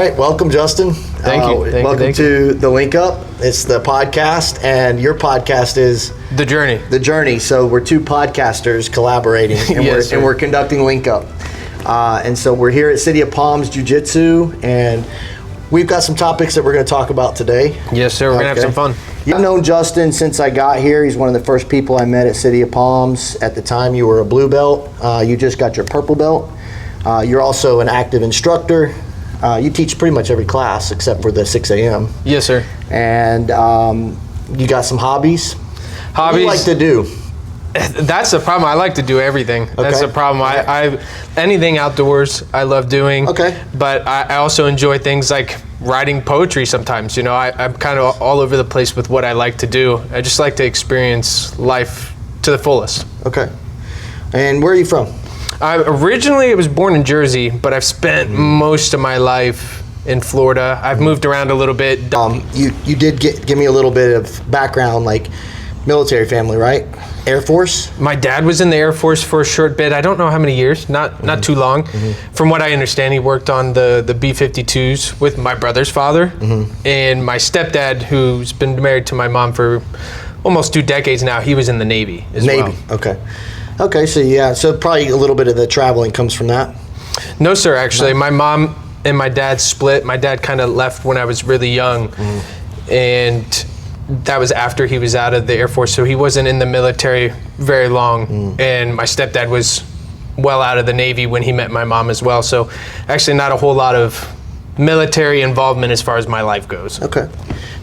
right, welcome, Justin. Thank you. Welcome to The Link Up. It's the podcast, and your podcast is The Journey. The Journey. So we're two podcasters collaborating, and, Yes, we're conducting Link Up. And so we're here at City of Palms Jiu-Jitsu, and we've got some topics that we're going to talk about today. Yes, sir. We're going to have some fun. I've known Justin since I got here. He's one of the first people I met at City of Palms. At the time, you were a blue belt. You just got your purple belt. You're also an active instructor. You teach pretty much every class except for the 6 a.m. Yes, sir. And you got some hobbies? Hobbies? What do you like to do? That's the problem. I like to do everything. That's the problem. I anything outdoors I love doing. Okay. But I also enjoy things like writing poetry sometimes. You know, I'm kind of all over the place with what I like to do. I just like to experience life to the fullest. Okay. And where are you from? Originally, I was born in Jersey, but I've spent most of my life in Florida. I've moved around a little bit. You did give me a little bit of background, like military family, right? Air Force? My dad was in the Air Force for a short bit. I don't know how many years, not too long. From what I understand, he worked on the B-52s with my brother's father. And my stepdad, who's been married to my mom for almost 2 decades now, he was in the Navy as well. Navy, okay. Okay, so probably a little bit of the traveling comes from that? No, sir, actually. My mom and my dad split. My dad kind of left when I was really young. And that was after he was out of the Air Force, so he wasn't in the military very long. And my stepdad was well out of the Navy when he met my mom as well. So actually not a whole lot of military involvement as far as my life goes. Okay.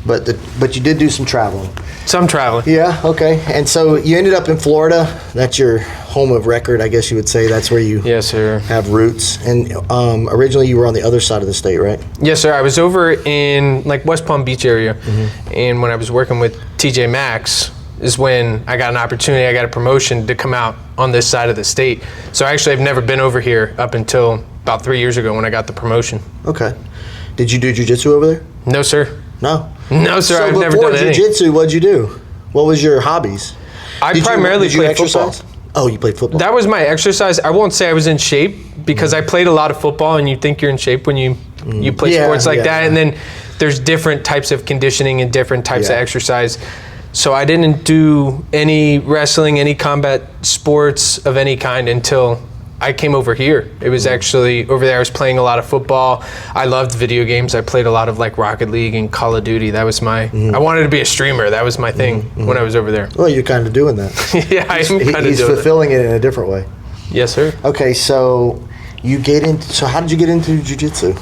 But you did do some traveling. Some traveling. Yeah, okay. And so you ended up in Florida. That's your home of record, I guess you would say. That's where you Yes, sir. have roots. And originally you were on the other side of the state, right? Yes, sir. I was over in like West Palm Beach area. And when I was working with TJ Maxx is when I got an opportunity, I got a promotion to come out on this side of the state. So actually I've never been over here up until about 3 years ago when I got the promotion. Okay. Did you do jiu-jitsu over there? No, sir. No? No, sir. I've never done anything. Before jiu-jitsu, what'd you do? What was your hobbies? I primarily played football. Oh, you played football. That was my exercise. I won't say I was in shape because I played a lot of football, and you think you're in shape when you play sports like that. And then there's different types of conditioning and different types of exercise. So I didn't do any wrestling, any combat sports of any kind until I came over here. It was actually over there. I was playing a lot of football. I loved video games. I played a lot of like Rocket League and Call of Duty. That was my. I wanted to be a streamer. That was my thing when I was over there. Well, you're kind of doing that. Yeah, I am kind of doing it. He's fulfilling it in a different way. Yes, sir. Okay, so So how did you get into jiu-jitsu?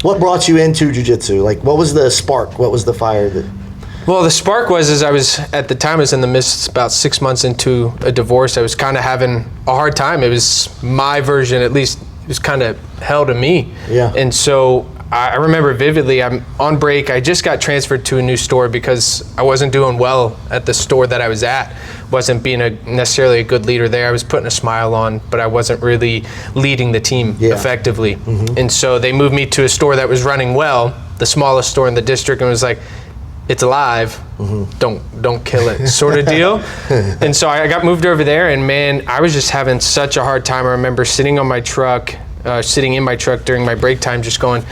What brought you into jiu-jitsu? Like, what was the spark? What was the fire that? Well, the spark was I was in the midst, about 6 months into a divorce. I was kind of having a hard time. It was my version, at least, it was kind of hell to me. Yeah. And so I remember vividly, I'm on break. I just got transferred to a new store because I wasn't doing well at the store that I was at. Wasn't being necessarily a good leader there. I was putting a smile on, but I wasn't really leading the team effectively. And so they moved me to a store that was running well, the smallest store in the district, and was like, it's alive, don't kill it, sort of deal. And so I got moved over there, and man, I was just having such a hard time. I remember sitting in my truck during my break time, just going,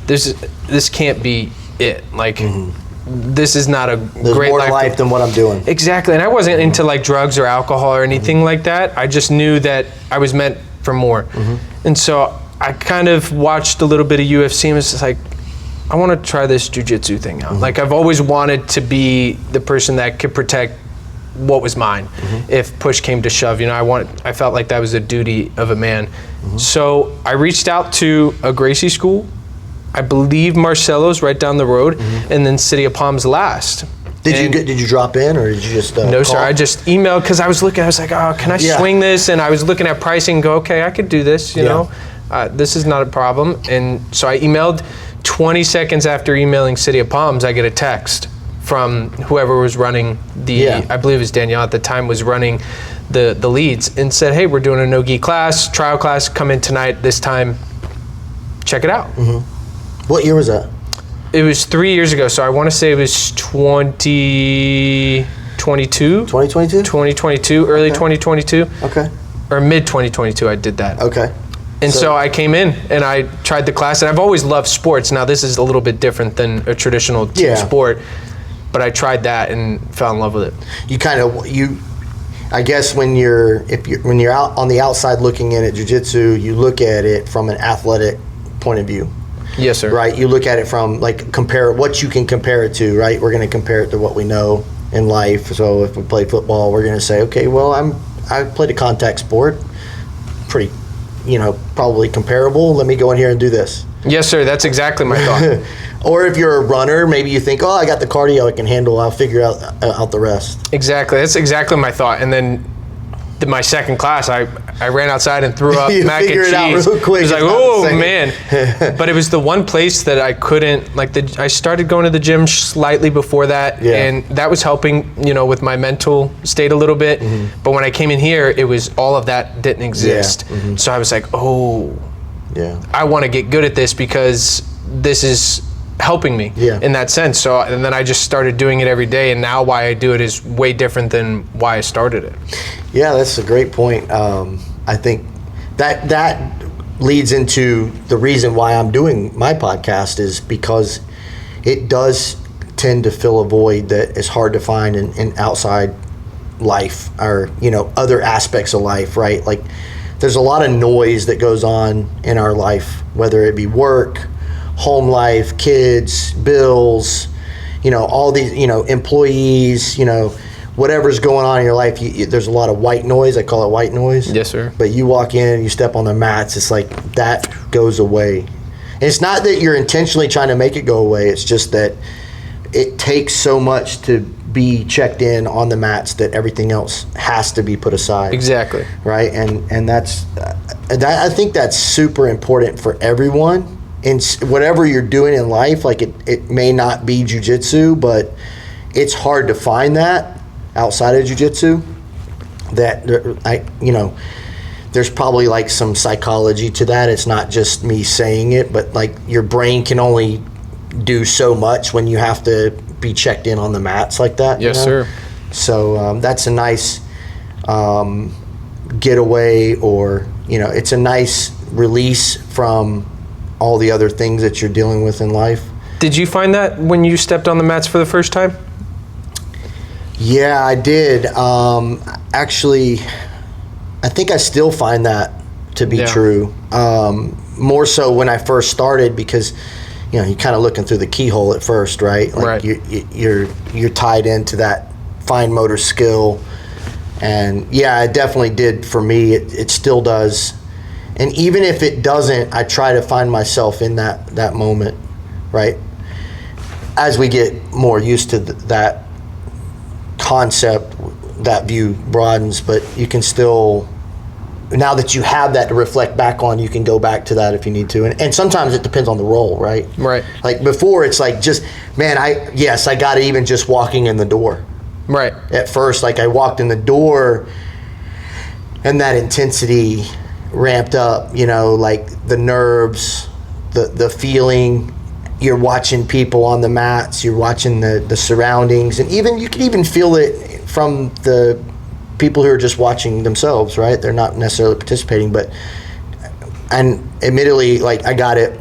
this can't be it. Like, this is not a great more life than what I'm doing. Exactly, and I wasn't into like drugs or alcohol or anything like that. I just knew that I was meant for more. And so I kind of watched a little bit of UFC and was just like, I want to try this jiu-jitsu thing out. Like, I've always wanted to be the person that could protect what was mine if push came to shove. You know, I felt like that was a duty of a man. So I reached out to a Gracie school, I believe Marcelo's right down the road, and then City of Palms last. Did you drop in, or did you just No, call? sir. I just emailed because I was looking. I was like, oh, can I swing this? And I was looking at pricing and go, okay, I could do this. You know, this is not a problem. And so I emailed. 20 seconds after emailing City of Palms, I get a text from whoever was running I believe it was Danielle at the time, was running the leads, and said, hey, we're doing a no-gi class, trial class, come in tonight, this time, check it out. What year was that? It was 3 years ago, so I want to say it was 2022? 2022? 2022, early 2022. Okay. Or mid 2022 I did that. Okay. And so I came in and I tried the class, and I've always loved sports. Now this is a little bit different than a traditional team sport, but I tried that and fell in love with it. I guess when you're out on the outside looking in at jiu-jitsu, you look at it from an athletic point of view. Yes, sir. Right? You look at it from compare what you can compare it to, right? We're going to compare it to what we know in life. So if we play football, we're going to say, okay, well, I played a contact sport, pretty, probably comparable. Let me go in here and do this. Yes, sir. That's exactly my thought. Or if you're a runner, maybe you think, oh, I got the cardio I can handle. I'll figure out the rest. Exactly. That's exactly my thought. And then my second class, I ran outside and threw up mac and cheese. It out real quick. It was like, oh, man. But it was the one place that I couldn't, I started going to the gym slightly before that, and that was helping, with my mental state a little bit. Mm-hmm. But when I came in here, it was all of that didn't exist. Yeah. Mm-hmm. So I was like, I want to get good at this because this is helping me in that sense. So, and then I just started doing it every day, and now why I do it is way different than why I started it. Yeah, that's a great point. I think that leads into the reason why I'm doing my podcast is because it does tend to fill a void that is hard to find in outside life or, other aspects of life, right? Like there's a lot of noise that goes on in our life, whether it be work, home life, kids, bills, all these, employees, whatever's going on in your life, there's a lot of white noise. I call it white noise. Yes, sir. But you walk in, you step on the mats, it's like that goes away. And it's not that you're intentionally trying to make it go away. It's just that it takes so much to be checked in on the mats that everything else has to be put aside. Exactly. Right? And that's, I think that's super important for everyone. In whatever you're doing in life, like it may not be jiu-jitsu, but it's hard to find that outside of jiu-jitsu. There's probably some psychology to that. It's not just me saying it, but your brain can only do so much when you have to be checked in on the mats like that. Yes, sir. So that's a nice getaway, or it's a nice release from all the other things that you're dealing with in life. Did you find that when you stepped on the mats for the first time? Yeah, I did. Actually, I think I still find that to be true. More so when I first started, because you're kind of looking through the keyhole at first, right? Right. You're tied into that fine motor skill, and it definitely did for me. It still does. And even if it doesn't, I try to find myself in that moment, right? As we get more used to that concept, that view broadens, but you can still, now that you have that to reflect back on, you can go back to that if you need to. And sometimes it depends on the role, right? Right. Like before, it's like just, man, I got it even just walking in the door. Right. At first, I walked in the door and that intensity ramped up, the nerves, the feeling. You're watching people on the mats, you're watching the surroundings, and you can even feel it from the people who are just watching themselves, right? They're not necessarily participating, and admittedly, I got it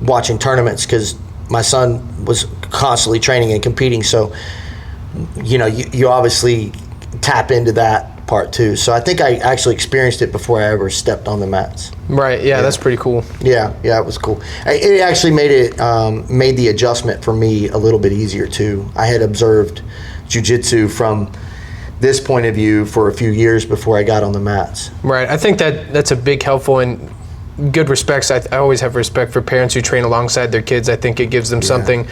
watching tournaments, because my son was constantly training and competing, so you obviously tap into that part too. So I think I actually experienced it before I ever stepped on the mats. Right. Yeah, that's pretty cool. Yeah, it was cool. It actually made the adjustment for me a little bit easier too. I had observed jiu-jitsu from this point of view for a few years before I got on the mats. Right. I think that's a big helpful and good respects. I always have respect for parents who train alongside their kids. I think it gives them something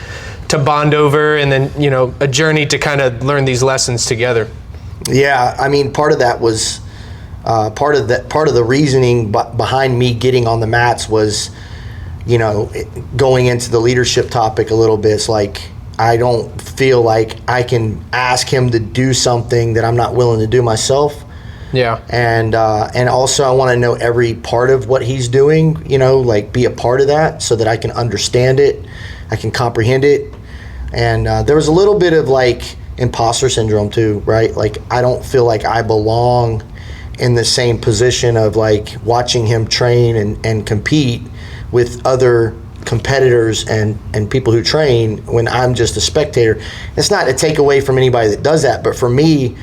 to bond over, and then a journey to kind of learn these lessons together. Yeah, I mean, part of that was part of the reasoning behind me getting on the mats was, going into the leadership topic a little bit. It's like I don't feel like I can ask him to do something that I'm not willing to do myself. Yeah. And also I want to know every part of what he's doing. Be a part of that so that I can understand it, I can comprehend it. And there was a little bit of imposter syndrome too, right? I don't feel like I belong in the same position of like watching him train and compete with other competitors and people who train when I'm just a spectator. It's not a take away from anybody that does that, but for me,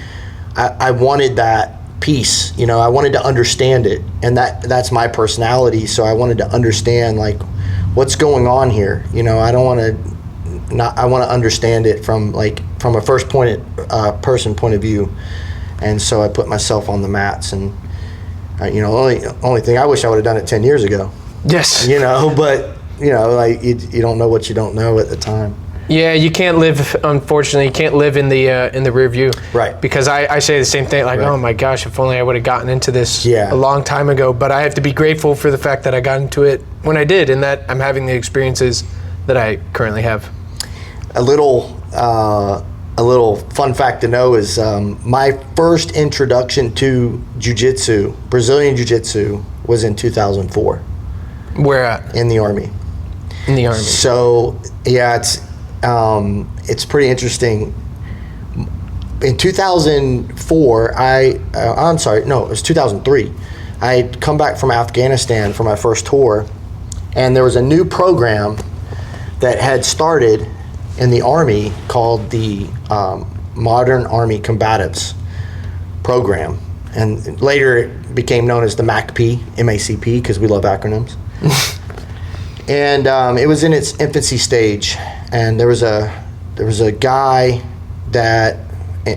I wanted that piece, you know, I wanted to understand it, and that's my personality. So I wanted to understand like what's going on here. You know, I don't want to I want to understand it from a first person point of view. And so I put myself on the mats, and you know, only thing I wish I would have done it 10 years ago. Yes. You know, but you know, like you don't know what you don't know at the time. Yeah, you can't live. Unfortunately, you can't live in the rear view. Right. Because I say the same thing. Like, Right. oh my gosh, if only I would have gotten into this Yeah. a long time ago. But I have to be grateful for the fact that I got into it when I did, and that I'm having the experiences that I currently have. A little fun fact to know is my first introduction to jiu-jitsu, Brazilian jiu-jitsu, was in 2004 Where at? in the Army. In the Army. So yeah, it's pretty interesting. In 2004, I'm sorry, no, it was 2003. I had come back from Afghanistan for my first tour, and there was a new program that had started in the Army called the Modern Army Combatives Program, and later it became known as the MACP, M-A-C-P, because we love acronyms. And it was in its infancy stage, and there was a guy that,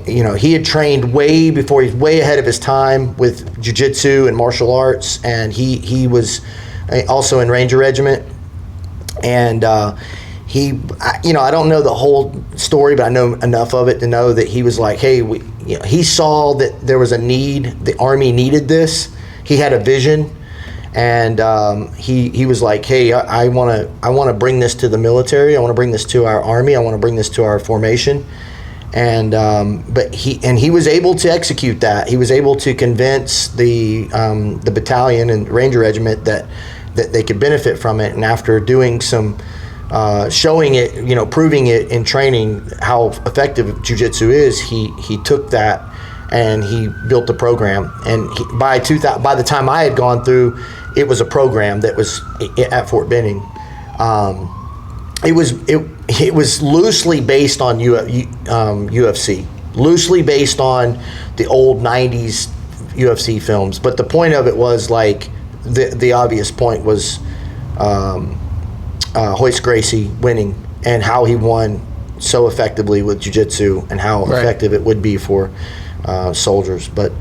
you know, he had trained way before, he's way ahead of his time with jiu-jitsu and martial arts, and he was also in Ranger Regiment, and you know, I don't know the whole story, but I know enough of it to know that he was like, hey, you know, he saw that there was a need, the Army needed this. He had a vision, and he was like, hey, I want to bring this to the military. I want to bring this to our Army. I want to bring this to our formation. And but he was able to execute that. He was able to convince the battalion and Ranger Regiment that they could benefit from it. And after doing some showing it, you know, proving it in training how effective jiu-jitsu is, he took that and he built the program. And by the time I had gone through, it was a program that was at Fort Benning. It was loosely based on UFC, loosely based on the old 90s UFC films. But the point of it was like, the obvious point was Royce Gracie winning, and how he won so effectively with jiu-jitsu, and how effective it would be for soldiers. But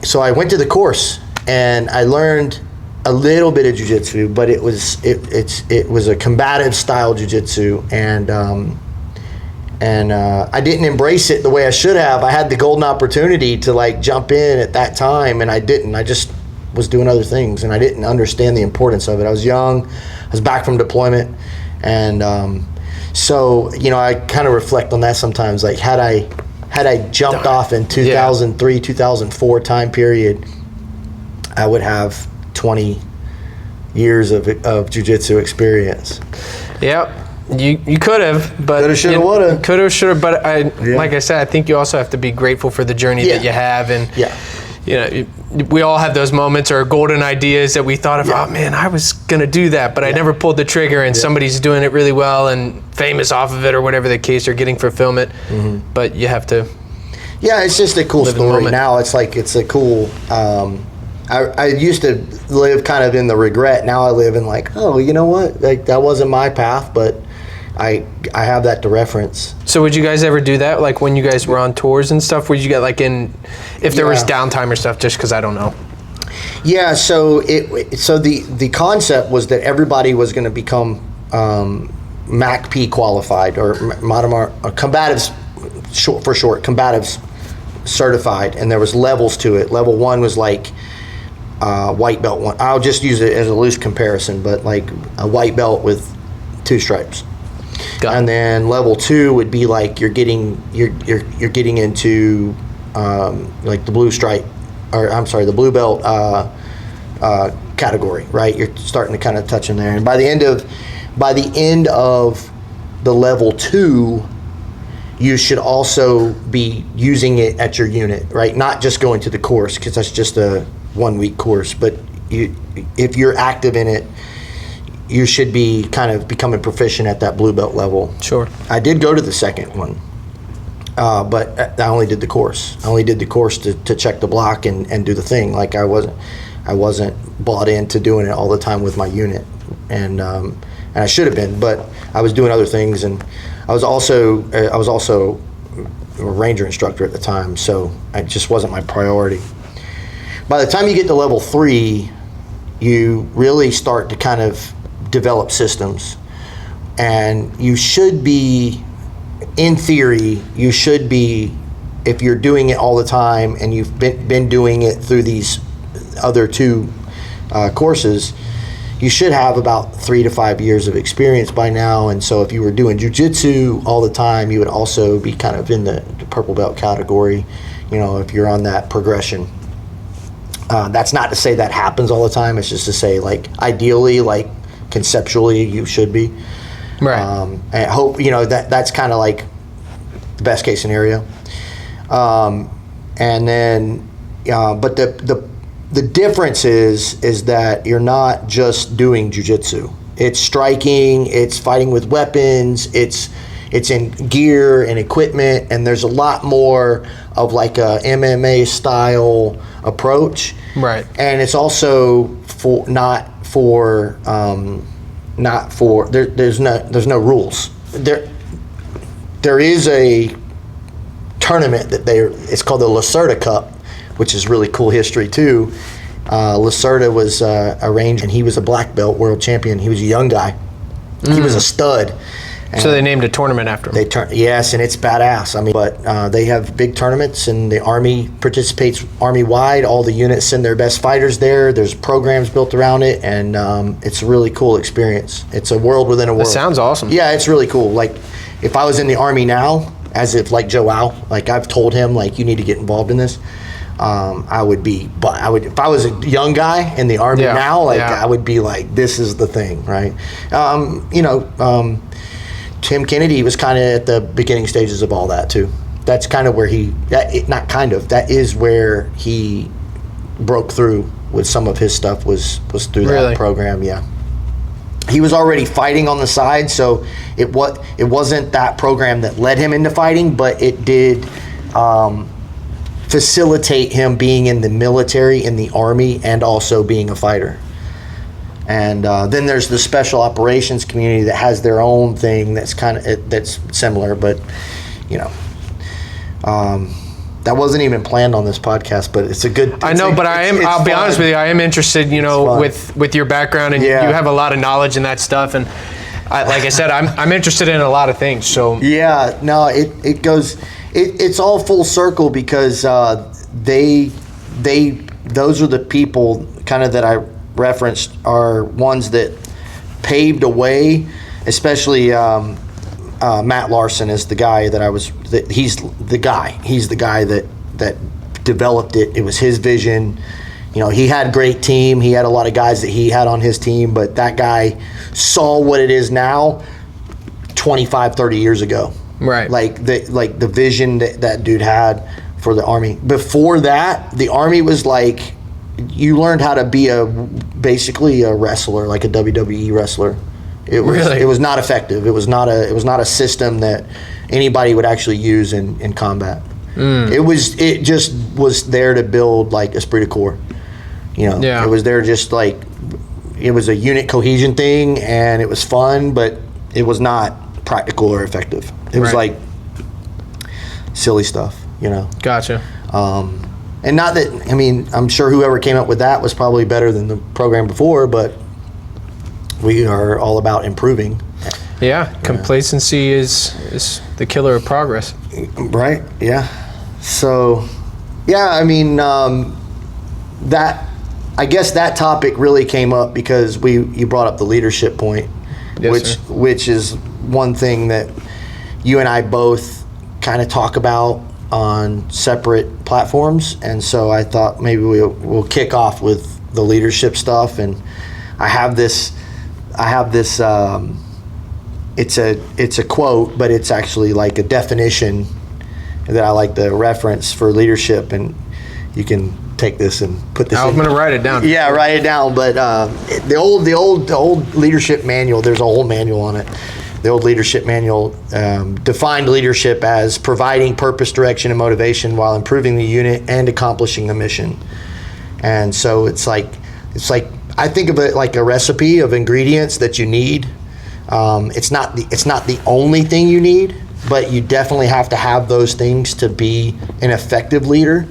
so I went to the course, and I learned a little bit of jiu-jitsu, but it was a combative style jiu-jitsu, and I didn't embrace it the way I should have. I had the golden opportunity to like jump in at that time, and I didn't. I just was doing other things, and I didn't understand the importance of it. I was young, I was back from deployment, and so, you know, I kind of reflect on that sometimes. Like, had I jumped off in 2003, 2004 time period, I would have 20 years of jiu-jitsu experience. Yep. You could have, but coulda, shoulda, woulda. Coulda, shoulda, but like I said, I think you also have to be grateful for the journey that you have, and you know, we all have those moments or golden ideas that we thought of. Oh man, I was gonna do that, but I never pulled the trigger, and somebody's doing it really well and famous off of it, or whatever the case, or getting fulfillment. But you have to. Yeah, it's just a cool story. Now it's like, it's a cool. I used to live kind of in the regret. Now I live in like, oh, you know what? Like, that wasn't my path, but I have that to reference. So would you guys ever do that? Like when you guys were on tours and stuff, would you get like if there was downtime or stuff, just because I don't know? Yeah, so the concept was that everybody was going to become MACP qualified, or combatives, combatives certified, and there was levels to it. Level 1 was like white belt one. I'll just use it as a loose comparison, but like a white belt with 2 stripes. And then level 2 would be like you're getting into like the blue stripe, or I'm sorry, the blue belt category, right? You're starting to kind of touch in there, and by the end of the level 2, you should also be using it at your unit, right? Not just going to the course, because that's just a 1 week course, but if you're active in it, you should be kind of becoming proficient at that blue belt level. Sure. I did go to the second one, but I only did the course. I only did the course to check the block and do the thing. Like I wasn't bought into doing it all the time with my unit, and I should have been, but I was doing other things, and I was also a ranger instructor at the time, so it just wasn't my priority. By the time you get to level 3, you really start to kind of develop systems, and you should be, in theory, you should be, if you're doing it all the time and you've been doing it through these other 2 courses, you should have about 3 to 5 years of experience by now. And so if you were doing jiu-jitsu all the time, you would also be kind of in the purple belt category, if you're on that progression. That's not to say that happens all the time. It's just to say, like, ideally, like, conceptually, you should be. Right. And I hope, that's kind of like the best case scenario. And then, but the difference is that you're not just doing jiu-jitsu. It's striking, it's fighting with weapons, it's in gear and equipment, and there's a lot more of like a MMA style approach. Right. And it's also there's no rules. There is a tournament that it's called the Lacerda Cup, which is really cool history too. Lacerda was a ranger, and he was a black belt world champion. He was a young guy. He was a stud. So they named a tournament after him. Yes, and it's badass. I mean, but they have big tournaments, and the Army participates Army-wide. All the units send their best fighters there. There's programs built around it, and it's a really cool experience. It's a world within a world. That sounds awesome. Yeah, it's really cool. Like, if I was in the Army now, as if like Joe Wow, like I've told him, like, you need to get involved in this. I would if I was a young guy in the Army now, like I would be like, this is the thing, right? Tim Kennedy was kind of at the beginning stages of all that too. That's kind of where that is where he broke through with some of his stuff was through that program. Yeah. He was already fighting on the side, so it wasn't that program that led him into fighting, but it did facilitate him being in the military, in the Army, and also being a fighter. And then there's the special operations community that has their own thing that's that's similar, but that wasn't even planned on this podcast, but it's a good. I'll be honest with you. I am interested, with your background, and you have a lot of knowledge in that stuff. And like I said, I'm interested in a lot of things. So yeah, no, it goes. It's all full circle because those are the people kind of that I referenced are ones that paved a way, especially Matt Larson is the guy he's the guy that developed it. It was his vision. He had a great team. He had a lot of guys that he had on his team, but that guy saw what it is now 25, 30 years ago. Right. Like the vision that dude had for the Army. Before that, the Army was like, you learned how to be basically a wrestler, like a WWE wrestler. It was not effective. It was not a system that anybody would actually use in combat. It just was there to build like esprit de corps. It was there just like it was a unit cohesion thing, and it was fun, but it was not practical or effective. It was like silly stuff, Gotcha. And not that, I'm sure whoever came up with that was probably better than the program before, but we are all about improving. Yeah, complacency is the killer of progress. Right, yeah. So, yeah, I guess that topic really came up because you brought up the leadership point, which is one thing that you and I both kind of talk about on separate platforms, and so I thought maybe we'll kick off with the leadership stuff. And I have this it's a quote, but it's actually like a definition that I like to reference for leadership, and you can take this and put this. I'm going to write it down. Yeah, write it down. But the old leadership manual, there's a whole manual on it. The old leadership manual defined leadership as providing purpose, direction, and motivation while improving the unit and accomplishing the mission. And so it's like I think of it like a recipe of ingredients that you need. It's not the only thing you need, but you definitely have to have those things to be an effective leader.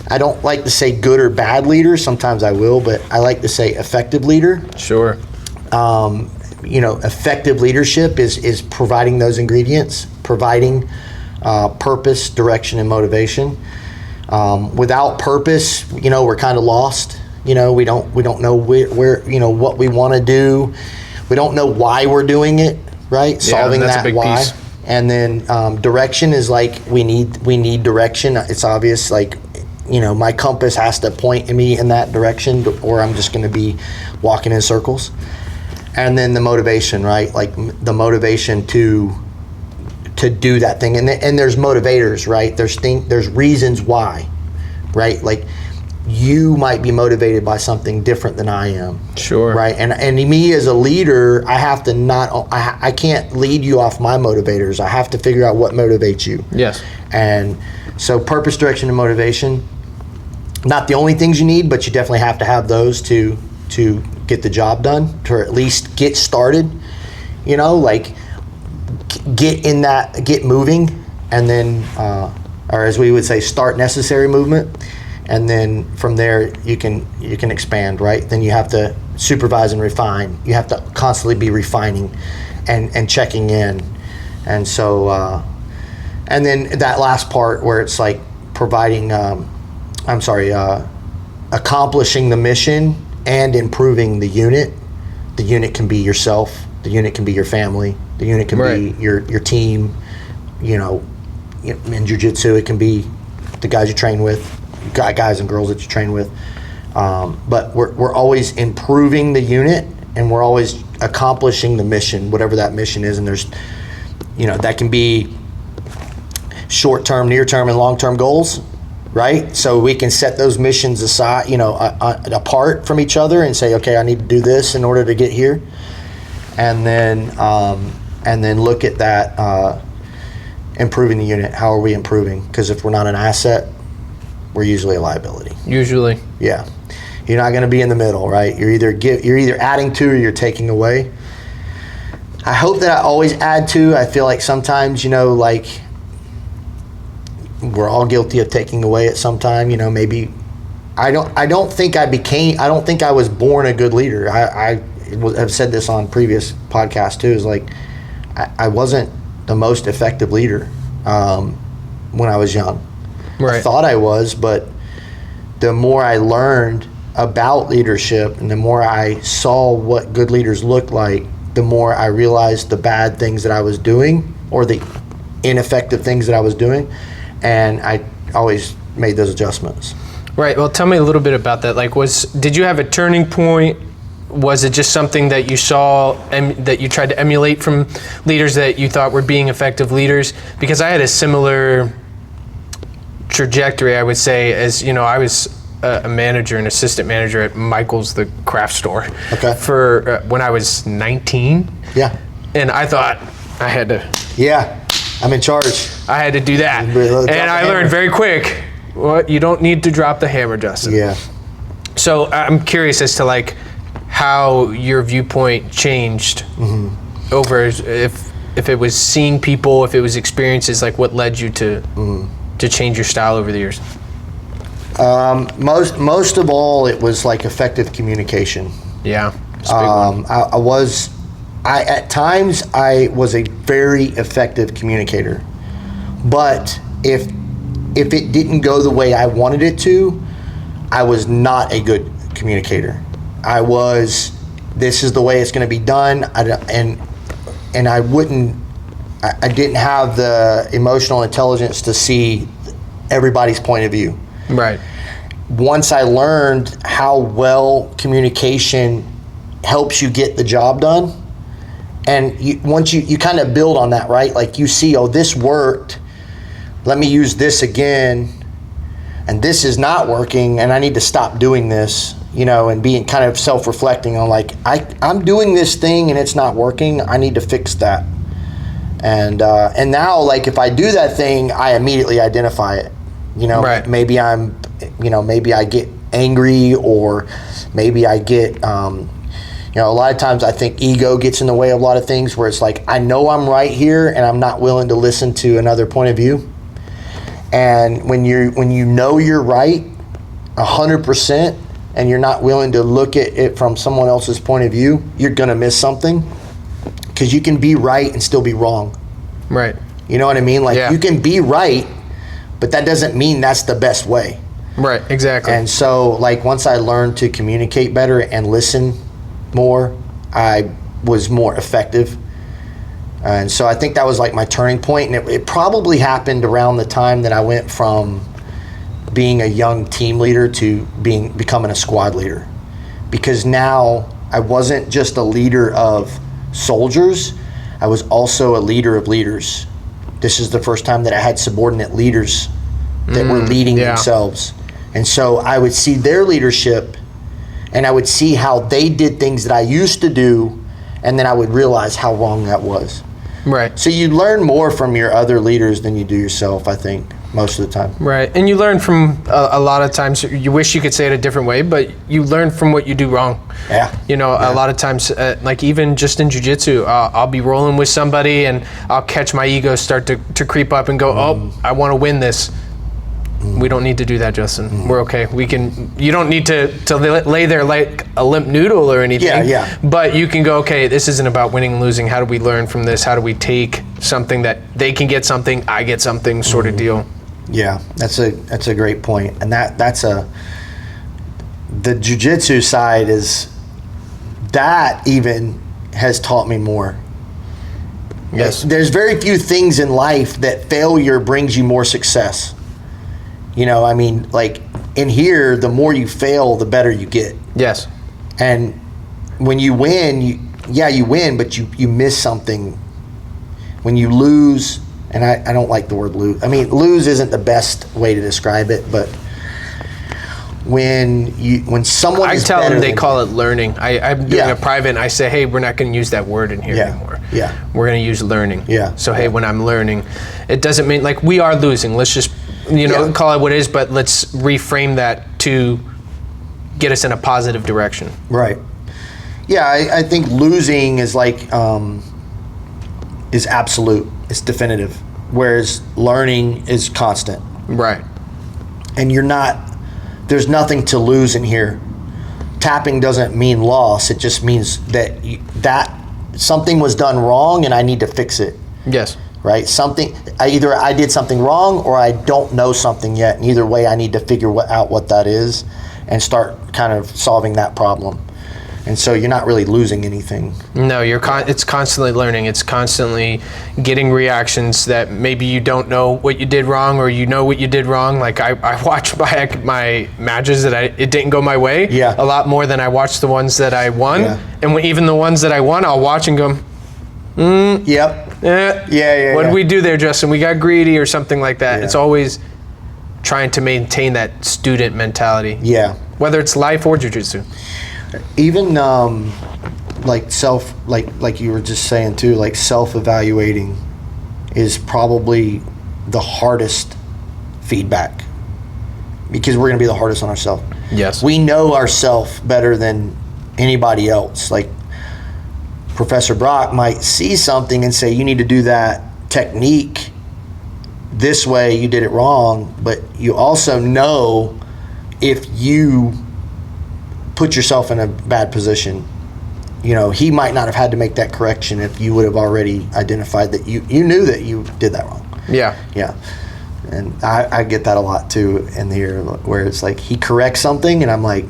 I don't like to say good or bad leader. Sometimes I will, but I like to say effective leader. Sure. Effective leadership is providing those ingredients, providing purpose, direction, and motivation. Without purpose, we're kind of lost. We don't know where what we want to do. We don't know why we're doing it, right? Yeah, solving that's that a big why. piece. And then direction is like we need direction. It's obvious, like my compass has to point me in that direction, or I'm just going to be walking in circles. And then the motivation, right? Like the motivation to do that thing, and there's motivators, right? There's reasons why, right? Like you might be motivated by something different than I am. Sure. Right. And me as a leader, I have to I can't lead you off my motivators. I have to figure out what motivates you. Yes. And so purpose, direction, and motivation, not the only things you need, but you definitely have to have those to get the job done, to at least get started, like get moving, and then, or as we would say, start necessary movement. And then from there you can expand, right? Then you have to supervise and refine. You have to constantly be refining and checking in. And so, and then that last part where it's like providing, accomplishing the mission and improving the unit. The unit can be yourself. The unit can be your family. The unit can Right. be your team. In jiu-jitsu, it can be the guys you train with, guys and girls that you train with. But we're always improving the unit, and we're always accomplishing the mission, whatever that mission is. And there's, that can be short-term, near-term, and long-term goals, right? So we can set those missions aside, apart from each other, and say, okay, I need to do this in order to get here, and then look at that, improving the unit. How are we improving? Because if we're not an asset, we're usually a liability. Usually. Yeah, you're not going to be in the middle, right? You're either adding to or you're taking away. I hope that I always add to. I feel like sometimes, like we're all guilty of taking away at some time. Maybe I don't think I was born a good leader. I have said this on previous podcasts too. Is like I wasn't the most effective leader when I was young. Right. I thought I was, but the more I learned about leadership and the more I saw what good leaders look like, the more I realized the bad things that I was doing or the ineffective things that I was doing, and I always made those adjustments. Right. Well, tell me a little bit about that. Like, did you have a turning point? Was it just something that you saw and that you tried to emulate from leaders that you thought were being effective leaders? Because I had a similar trajectory, I would say, as I was a manager, an assistant manager at Michael's, the craft store, okay, for when I was 19. Yeah. And I thought I had to. Yeah, I'm in charge. I had to do that, and I learned very quick. Well, you don't need to drop the hammer, Justin. Yeah. So I'm curious as to like how your viewpoint changed over, if it was seeing people, if it was experiences, like what led you to change your style over the years? Most of all, it was like effective communication. Yeah, it's a big one. At times I was a very effective communicator, but if it didn't go the way I wanted it to, I was not a good communicator. This is the way it's going to be done, and I didn't have the emotional intelligence to see everybody's point of view. Right. Once I learned how well communication helps you get the job done, And once you kind of build on that, right? Like you see, oh, this worked. Let me use this again. And this is not working, and I need to stop doing this, and being kind of self-reflecting on like, I'm doing this thing and it's not working. I need to fix that. And now, like, if I do that thing, I immediately identify it. Right. Maybe maybe I get angry, or maybe I get, a lot of times I think ego gets in the way of a lot of things, where it's like, I know I'm right here and I'm not willing to listen to another point of view. And when you know you're right 100%, and you're not willing to look at it from someone else's point of view, you're gonna miss something, because you can be right and still be wrong. Right. You know what I mean? Like, yeah. You can be right, but that doesn't mean that's the best way. Right, exactly. And so, like, once I learned to communicate better and listen more, I was more effective. And so I think that was like my turning point, and it probably happened around the time that I went from being a young team leader to becoming a squad leader. Because now I wasn't just a leader of soldiers, I was also a leader of leaders. This is the first time that I had subordinate leaders that were leading themselves. And so I would see their leadership, and I would see how they did things that I used to do, and then I would realize how wrong that was. Right. So you learn more from your other leaders than you do yourself, I think, most of the time. Right. And you learn from a lot of times, you wish you could say it a different way, but you learn from what you do wrong. Yeah. A lot of times, like even just in jiu-jitsu, I'll be rolling with somebody and I'll catch my ego start to creep up and go, oh, I want to win this. We don't need to do that, Justin. We're okay. You don't need to lay there like a limp noodle or anything. Yeah. But you can go, okay, this isn't about winning and losing. How do we learn from this? How do we take something that they can get something, I get something, sort of deal. Yeah, that's a great point. And the jiu-jitsu side that even has taught me more. Yes. There's very few things in life that failure brings you more success. Like in here, the more you fail, the better you get. Yes. And when you win, you win, but you miss something. When you lose, and I don't like the word lose. I mean, lose isn't the best way to describe it, but when someone I is tell better them they than call you, it learning. I'm doing a private, and I say, hey, we're not going to use that word in here anymore. Yeah. We're going to use learning. Yeah. So, hey, when I'm learning, it doesn't mean like we are losing. Let's just, call it what it is, but let's reframe that to get us in a positive direction. Right. Yeah, I think losing is like, is absolute. It's definitive. Whereas learning is constant. Right. And there's nothing to lose in here. Tapping doesn't mean loss. It just means that something was done wrong and I need to fix it. Yes. Right? Either I did something wrong or I don't know something yet. And either way, I need to figure out what that is and start kind of solving that problem. And so you're not really losing anything. No, it's constantly learning. It's constantly getting reactions that maybe you don't know what you did wrong, or you know what you did wrong. Like I watch my matches that it didn't go my way a lot more than I watch the ones that I won. Yeah. And even the ones that I won, I'll watch and go, Yep. Yeah. What did we do there, Justin? We got greedy or something like that. Yeah. It's always trying to maintain that student mentality. Yeah. Whether it's life or jiu-jitsu. Even like you were just saying too, like self-evaluating is probably the hardest feedback, because we're going to be the hardest on ourselves. Yes. We know ourselves better than anybody else. Like Professor Brock might see something and say, you need to do that technique this way, you did it wrong, but you also know if you put yourself in a bad position, he might not have had to make that correction if you would have already identified that you knew that you did that wrong. Yeah. And I get that a lot too in here, where it's like he corrects something and I'm like,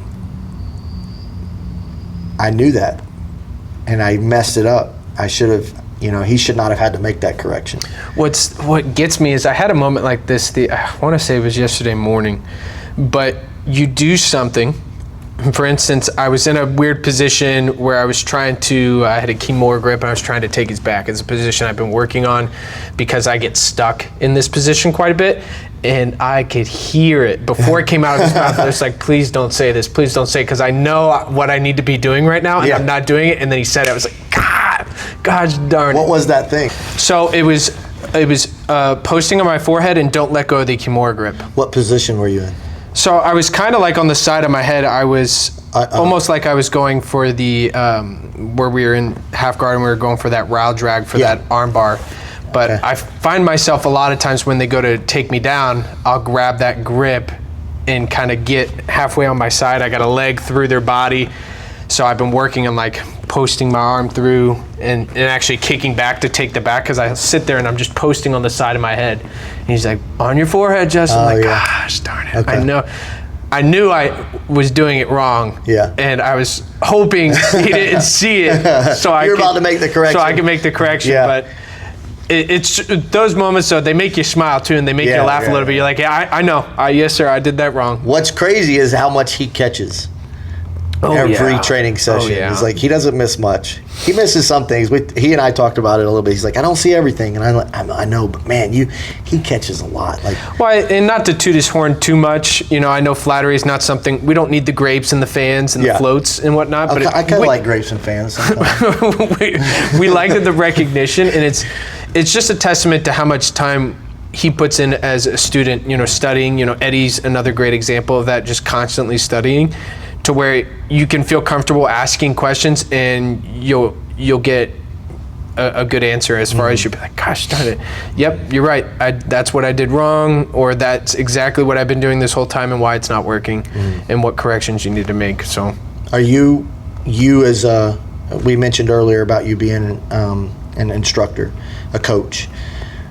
I knew that and I messed it up. I should have, he should not have had to make that correction. What gets me is I had a moment like this, I want to say it was yesterday morning, but you do something for instance, I was in a weird position where I had a Kimura grip and I was trying to take his back. It's a position I've been working on because I get stuck in this position quite a bit. And I could hear it before it came out of his mouth. I was like, please don't say this. Please don't say it. Because I know what I need to be doing right now and I'm not doing it. And then he said it. I was like, gosh darn it. What was that thing? So it was posting on my forehead and don't let go of the Kimura grip. What position were you in? So I was kind of like on the side of my head. I was almost like I was going for the, where we were in half guard and we were going for that row drag for that arm bar. But I find myself a lot of times when they go to take me down, I'll grab that grip and kind of get halfway on my side. I got a leg through their body. So I've been working on like posting my arm through and actually kicking back to take the back because I sit there and I'm just posting on the side of my head. And he's like, on your forehead, Justin. I'm like, gosh darn it. Okay. I knew I was doing it wrong. Yeah. And I was hoping he didn't see it. So You're about to make the correction. So I can make the correction. Yeah. But it's those moments, though, they make you smile too and they make you laugh a little bit. You're like, yeah, I know. Yes, sir, I did that wrong. What's crazy is how much he catches. Every training session. He's like, he doesn't miss much. He misses some things. He and I talked about it a little bit. He's like, I don't see everything. And I know, but man, he catches a lot. Well, and not to toot his horn too much, I know flattery is not something, we don't need the grapes and the fans and the floats and whatnot. But I kind of like grapes and fans sometimes. we like the recognition, and it's just a testament to how much time he puts in as a student, studying. Eddie's another great example of that, just constantly studying, to where you can feel comfortable asking questions and you'll get a good answer as far as you'll be like, gosh darn it, yep, you're right, that's what I did wrong, or that's exactly what I've been doing this whole time and why it's not working, and what corrections you need to make. So are you as we mentioned earlier about you being an instructor, a coach.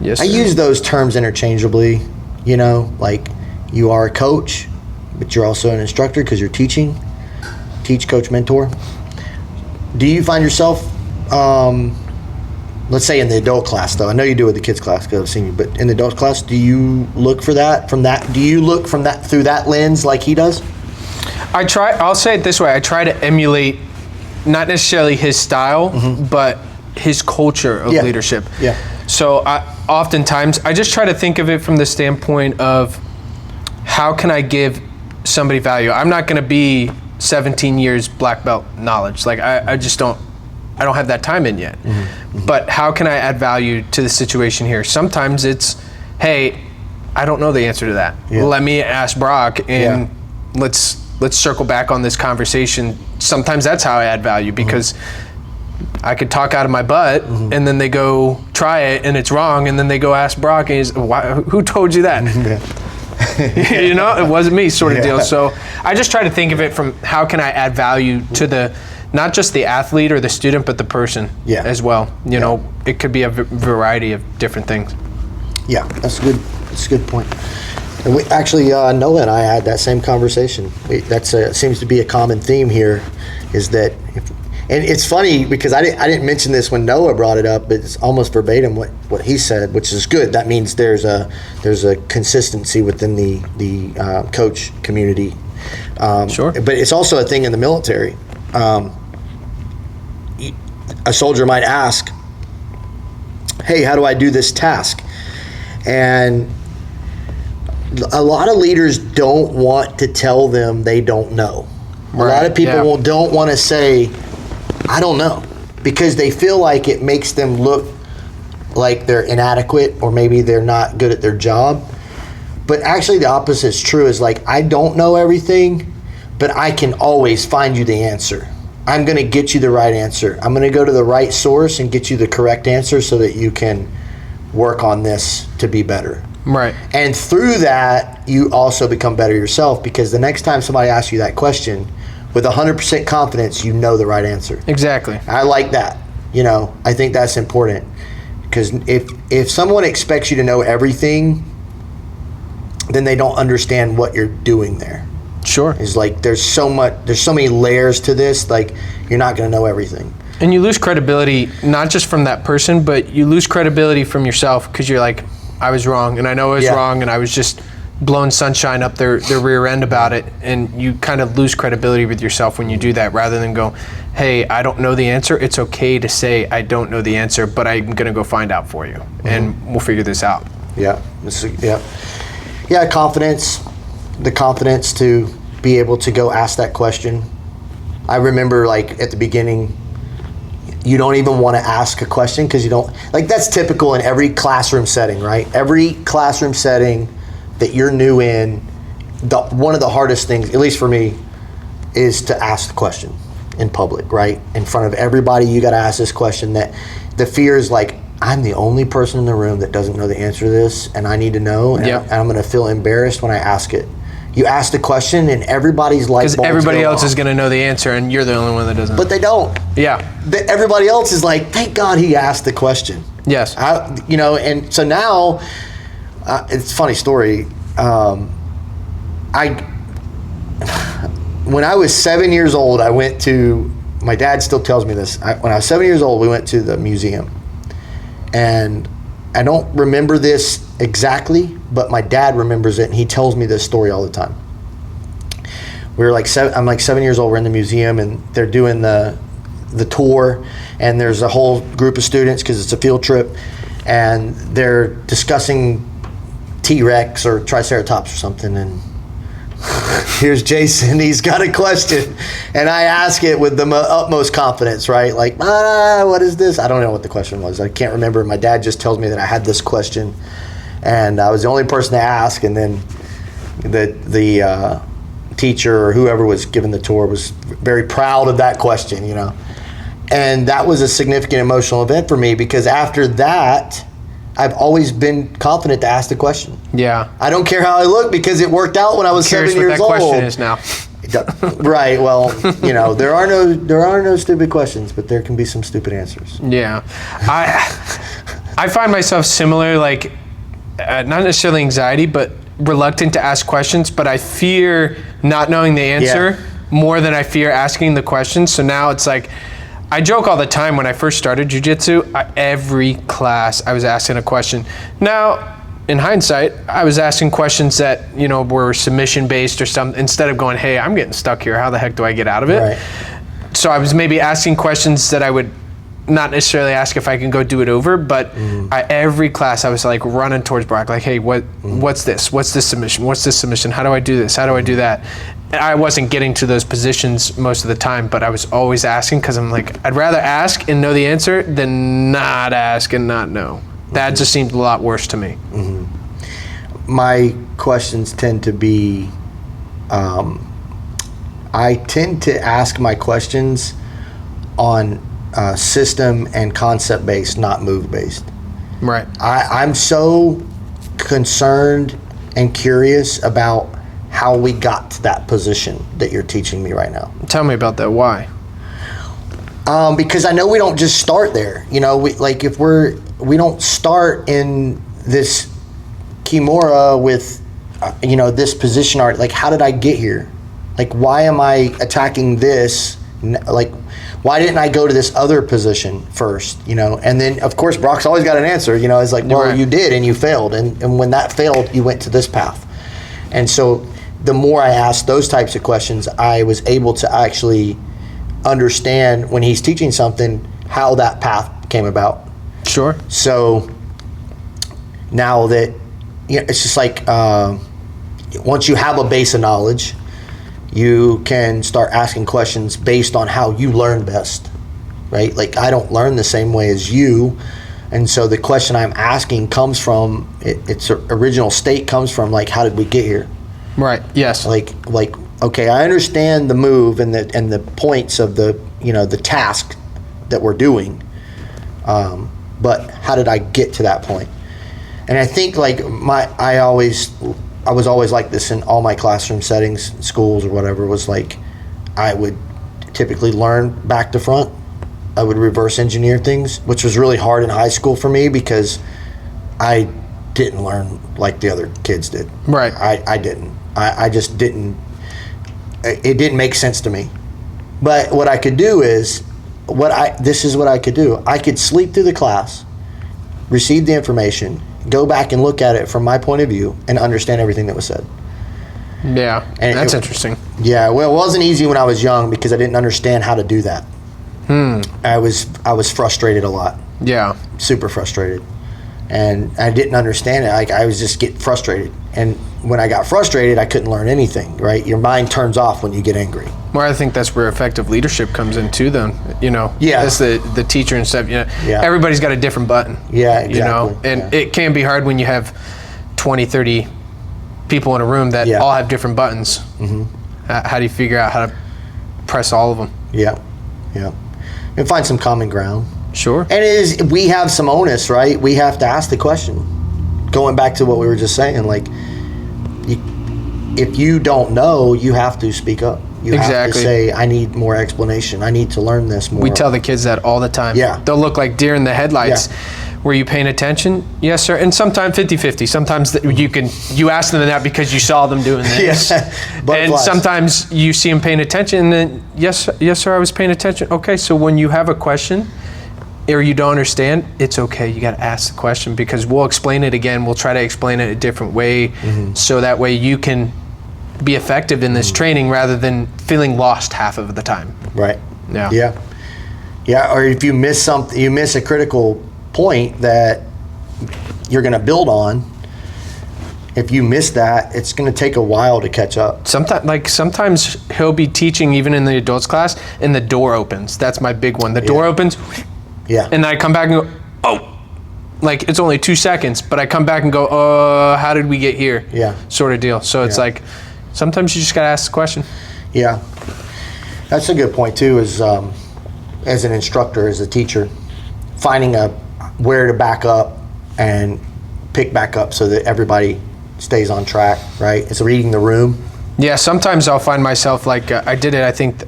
Yes, sir. I use those terms interchangeably, like you are a coach, but you're also an instructor because you're teaching. Teach, coach, mentor. Do you find yourself, let's say in the adult class, though, I know you do with the kids class because I've seen you, but in the adult class, do you look for that do you look from that through that lens like he does? I'll say it this way, I try to emulate not necessarily his style, but his culture of leadership. Yeah. So oftentimes, I just try to think of it from the standpoint of how can I give somebody value. I'm not going to be 17 years black belt knowledge. Like I just don't have that time in yet. But how can I add value to the situation here? Sometimes it's, hey, I don't know the answer to that. Let me ask Brock and let's circle back on this conversation. Sometimes that's how I add value, because I could talk out of my butt and then they go try it and it's wrong, and then they go ask Brock and he's, who told you that? It wasn't me, sort of deal. So I just try to think of it from how can I add value to not just the athlete or the student, but the person as well. It could be a variety of different things. Yeah, that's good. That's a good point. And we actually, Noah and I had that same conversation. That seems to be a common theme here, is that and it's funny because I didn't mention this when Noah brought it up, but it's almost verbatim what he said, which is good. That means there's a consistency within the coach community. Sure. But it's also a thing in the military. A soldier might ask, hey, how do I do this task? And a lot of leaders don't want to tell them they don't know. Right. A lot of people don't want to say, I don't know, because they feel like it makes them look like they're inadequate, or maybe they're not good at their job. But actually the opposite is true, is like, I don't know everything, but I can always find you the answer. I'm going to get you the right answer. I'm going to go to the right source and get you the correct answer so that you can work on this to be better. Right. And through that, you also become better yourself, because the next time somebody asks you that question, with 100% confidence, you know the right answer. Exactly. I like that. I think that's important, because if someone expects you to know everything, then they don't understand what you're doing there. Sure. It's like there's so many layers to this. Like, you're not going to know everything. And you lose credibility, not just from that person, but you lose credibility from yourself, because you're like, I was wrong, and I know I was wrong, and I was just blowing sunshine up their rear end about it, and you kind of lose credibility with yourself when you do that, rather than go, hey, I don't know the answer. It's okay to say I don't know the answer, but I'm gonna go find out for you, and we'll figure this out. Yeah, confidence, the confidence to be able to go ask that question. I remember like at the beginning, you don't even want to ask a question because you don't, like that's typical in every classroom setting, right? Every classroom setting that you're new in, one of the hardest things, at least for me, is to ask the question in public, right? In front of everybody, you got to ask this question. That the fear is like, I'm the only person in the room that doesn't know the answer to this, and I need to know, and I'm going to feel embarrassed when I ask it. You ask the question, and everybody's light bulbs because everybody else off. is going to know the answer, and you're the only one that doesn't. But they don't. Yeah. Everybody else is like, thank God he asked the question. Yes. And so now, it's a funny story. When I was 7 years old, I went to, my dad still tells me this. When I was 7 years old, we went to the museum. And I don't remember this exactly, but my dad remembers it, and he tells me this story all the time. I'm like 7 years old, we're in the museum, and they're doing the tour, and there's a whole group of students because it's a field trip, and they're discussing T-Rex or Triceratops or something, and here's Jason, he's got a question, and I ask it with the utmost confidence, right? Like, what is this? I don't know what the question was. I can't remember. My dad just tells me that I had this question, and I was the only person to ask, and then the teacher or whoever was giving the tour was very proud of that question, and that was a significant emotional event for me, because after that, I've always been confident to ask the question. Yeah. I don't care how I look, because it worked out when I was 7 years old. What that question is now. Right. Well, there are no stupid questions, but there can be some stupid answers. Yeah. I find myself similar, like not necessarily anxiety, but reluctant to ask questions, but I fear not knowing the answer more than I fear asking the question. So now it's like, I joke all the time. When I first started jiu-jitsu, every class I was asking a question. Now, in hindsight, I was asking questions that, were submission based or something, instead of going, hey, I'm getting stuck here. How the heck do I get out of it? Right. So I was maybe asking questions that I would not necessarily ask if I can go do it over, but every class I was like running towards Brock, like, hey, what's this? What's this submission? What's this submission? How do I do this? How do I do that? And I wasn't getting to those positions most of the time, but I was always asking, because I'm like, I'd rather ask and know the answer than not ask and not know. That just seemed a lot worse to me. My questions tend to be, I tend to ask my questions on system and concept based, not move based. Right. I'm so concerned and curious about how we got to that position that you're teaching me right now. Tell me about that. Why? Because I know we don't just start there. We don't start in this Kimura with, this position art. Like, how did I get here? Like, why am I attacking this? Like, why didn't I go to this other position first? And then of course Brock's always got an answer. It's like, well, you did and you failed, and when that failed, you went to this path. And so the more I asked those types of questions, I was able to actually understand when he's teaching something how that path came about. Sure. So now that it's just like once you have a base of knowledge, you can start asking questions based on how you learn best, right? Like, I don't learn the same way as you, and so the question I'm asking comes from its original state comes from, like, how did we get here? Right. Yes. Like okay, I understand the move and the points of the the task that we're doing, but how did I get to that point? And I think like I was always like this in all my classroom settings, schools or whatever, was like I would typically learn back to front. I would reverse engineer things, which was really hard in high school for me because I didn't learn like the other kids did. Right. I didn't. I just didn't. It didn't make sense to me. But what I could do is, this is what I could do. I could sleep through the class, receive the information, go back and look at it from my point of view and understand everything that was said. Yeah, And that's interesting. Yeah, well, it wasn't easy when I was young because I didn't understand how to do that. I was frustrated a lot. Yeah. Super frustrated. And I didn't understand it. Like, I was just getting frustrated. And when I got frustrated, I couldn't learn anything, right? Your mind turns off when you get angry. Well, I think that's where effective leadership comes in too, then, Yeah. as the teacher and stuff, Yeah. everybody's got a different button. Yeah, exactly. And it can be hard when you have 20, 30 people in a room that all have different buttons. Mm-hmm. How do you figure out how to press all of them? Yeah, yeah. And find some common ground. Sure. And we have some onus, right? We have to ask the question. Going back to what we were just saying, like, if you don't know, you have to speak up. You have to say, I need more explanation. I need to learn this more. We tell the kids that all the time. Yeah. They'll look like deer in the headlights. Yeah. Were you paying attention? Yes, sir. And sometimes 50-50. Sometimes you ask them that because you saw them doing this. Yeah. And sometimes you see them paying attention, and then, yes, sir, I was paying attention. Okay, so when you have a question or you don't understand, it's okay. You got to ask the question because we'll explain it again. We'll try to explain it a different way so that way you can be effective in this training rather than feeling lost half of the time. Right. Yeah. Yeah. Yeah, or if you miss something, you miss a critical point that you're going to build on. If you miss that, it's going to take a while to catch up. Sometimes he'll be teaching even in the adults class and the door opens. That's my big one. The door opens. Yeah. And I come back and go, oh, like it's only 2 seconds, but I come back and go, how did we get here? Yeah. Sort of deal. So it's like, sometimes you just got to ask the question. Yeah. That's a good point too, is as an instructor, as a teacher, finding where to back up and pick back up so that everybody stays on track, right? It's reading the room. Yeah, sometimes I'll find myself like, I did it, I think,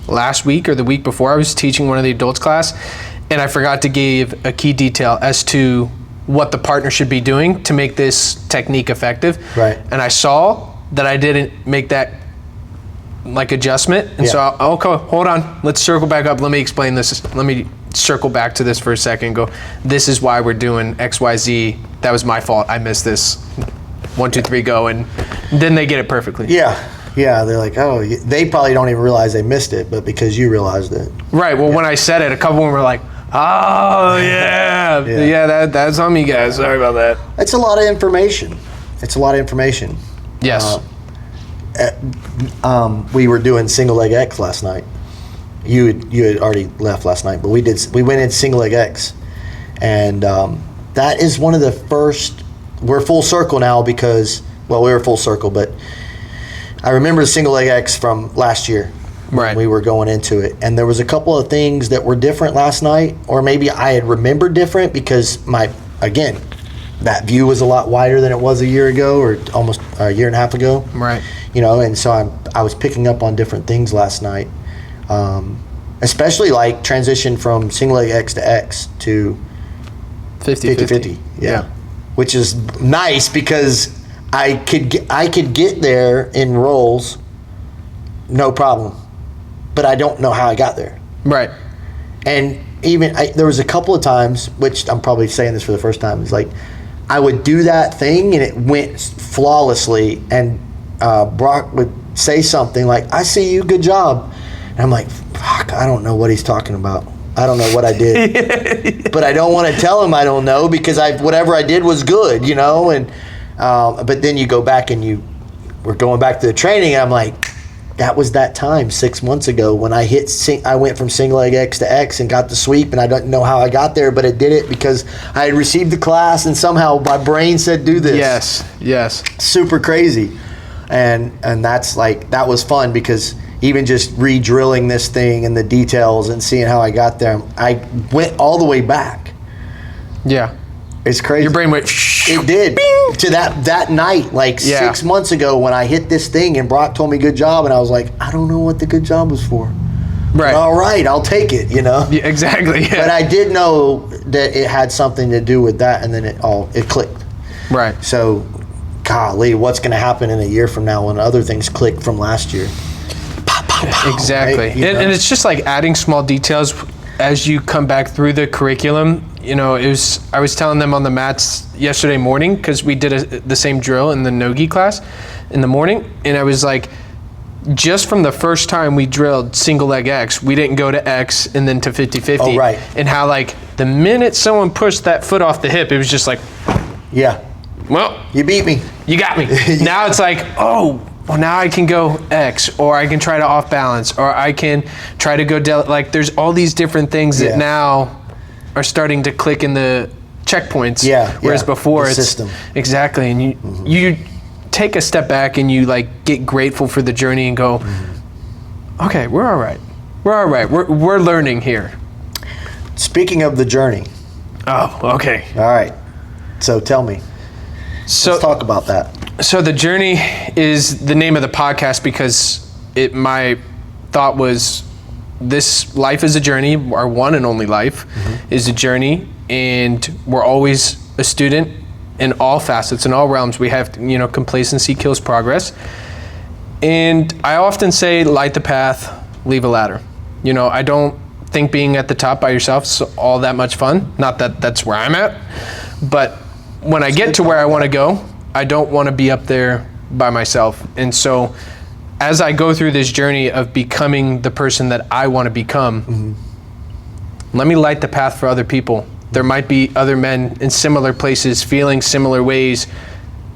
last week or the week before. I was teaching one of the adults class, and I forgot to give a key detail as to what the partner should be doing to make this technique effective. Right. And I saw that I didn't make that like adjustment, and so okay, hold on, let's circle back up. Let me explain this. Let me circle back to this for a second and go, this is why we're doing XYZ. That was my fault. I missed this. 1, 2, 3, go. And then they get it perfectly. Yeah. Yeah. They're like, oh, they probably don't even realize they missed it, but because you realized it. Right. Well, when I said it, a couple of them were like, oh, yeah. That's on me, guys. Sorry about that. It's a lot of information. Yes. We were doing single leg X last night. You had already left last night, but we went in single leg X, and that is one of the first. We're full circle now because we were full circle, but I remember the single leg X from last year. Right. We were going into it, and there was a couple of things that were different last night, or maybe I had remembered different because that view was a lot wider than it was a year ago, or almost a year and a half ago. Right. And so I was picking up on different things last night, especially like transition from single leg X to X to 50-50. Yeah. Which is nice because I could get there in rolls, no problem, but I don't know how I got there. Right. And even there was a couple of times, which I'm probably saying this for the first time, is like I would do that thing and it went flawlessly, and Brock would say something like, I see you, good job. And I'm like, fuck, I don't know what he's talking about. I don't know what I did. But I don't want to tell him I don't know because whatever I did was good, and but then you go back and we're going back to the training, and I'm like, that was that time 6 months ago when I went from single leg X to X and got the sweep, and I don't know how I got there, but I did it because I had received the class and somehow my brain said do this. Yes. Super crazy. And that was fun because even just re-drilling this thing and the details and seeing how I got there, I went all the way back. Yeah. It's crazy. Your brain went. It did. Bing! To that night, 6 months ago when I hit this thing and Brock told me good job, and I was like, I don't know what the good job was for. Right. But all right, I'll take it, Yeah, exactly. Yeah. But I did know that it had something to do with that, and then it clicked. Right. So, golly, what's going to happen in a year from now when other things click from last year? Exactly. Right? And it's just like adding small details as you come back through the curriculum. you know, I was telling them on the mats yesterday morning, because we did the same drill in the no-gi class in the morning, and I was like, just from the first time we drilled single leg X, we didn't go to X and then to 50-50. Oh, right. And how, like, the minute someone pushed that foot off the hip, it was just like, yeah, well, you beat me. You got me. Now it's like, oh, well, now I can go X, or I can try to off balance, or I can try to go like, there's all these different things that now are starting to click in the checkpoints. Yeah. Whereas before, the it's system. Exactly, and you take a step back and you like get grateful for the journey and go, okay, we're all right. We're all right. We're learning here. Speaking of the journey. Oh, okay. All right. So tell me. So let's talk about that. So the journey is the name of the podcast because my thought was, this life is a journey. Our one and only life is a journey, and we're always a student in all facets, in all realms. We have, you know, complacency kills progress. And I often say, light the path, leave a ladder. You know, I don't think being at the top by yourself is all that much fun. Not that that's where I'm at, but when I get to where I want to go, I don't want to be up there by myself. And so as I go through this journey of becoming the person that I want to become, let me light the path for other people. There might be other men in similar places, feeling similar ways,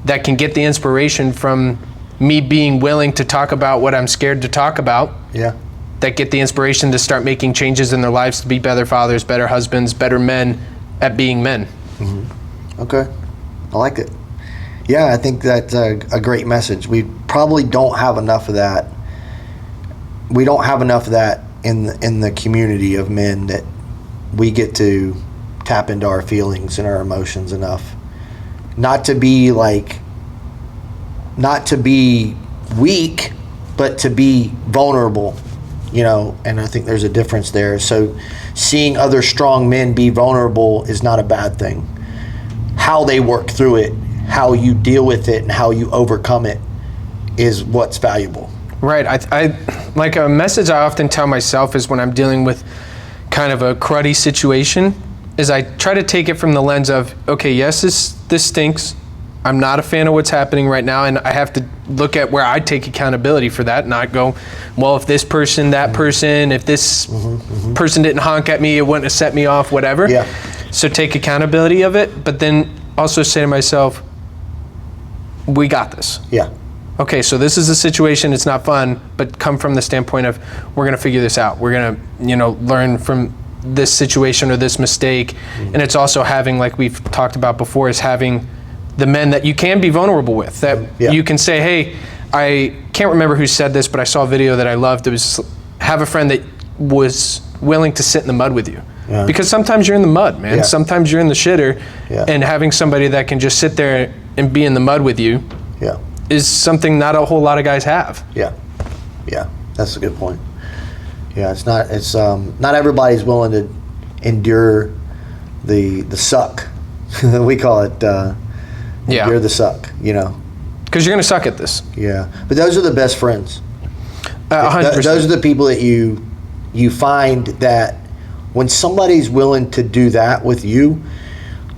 that can get the inspiration from me being willing to talk about what I'm scared to talk about. Yeah. That get the inspiration to start making changes in their lives to be better fathers, better husbands, better men at being men. Okay. I like it. Yeah, I think that's a great message. We probably don't have enough of that. We don't have enough of that in the community of men, that we get to tap into our feelings and our emotions enough. Not to be weak, but to be vulnerable, you know, and I think there's a difference there. So seeing other strong men be vulnerable is not a bad thing. How they work through it, how you deal with it, and how you overcome it is what's valuable. Right. I like, a message I often tell myself is, when I'm dealing with kind of a cruddy situation, is I try to take it from the lens of, okay, yes, this stinks. I'm not a fan of what's happening right now, and I have to look at where I take accountability for that, not go, well, if this person, that person, if this person didn't honk at me, it wouldn't have set me off, whatever. Yeah. So take accountability of it, but then also say to myself, we got this. Yeah. Okay, so this is a situation, it's not fun, but come from the standpoint of, we're gonna figure this out. We're gonna, you know, learn from this situation or this mistake. And it's also having, like we've talked about before, is having the men that you can be vulnerable with, that you can say, hey, I can't remember who said this, but I saw a video that I loved. It was, have a friend that was willing to sit in the mud with you. Yeah. Because sometimes you're in the mud, man. Yeah. Sometimes you're in the shitter, and having somebody that can just sit there and be in the mud with you is something not a whole lot of guys have. Yeah, that's a good point. Yeah, it's not everybody's willing to endure the suck. We call it endure the suck, you know. Because you're gonna suck at this. Yeah, but those are the best friends. 100%. Those are the people that you find that when somebody's willing to do that with you,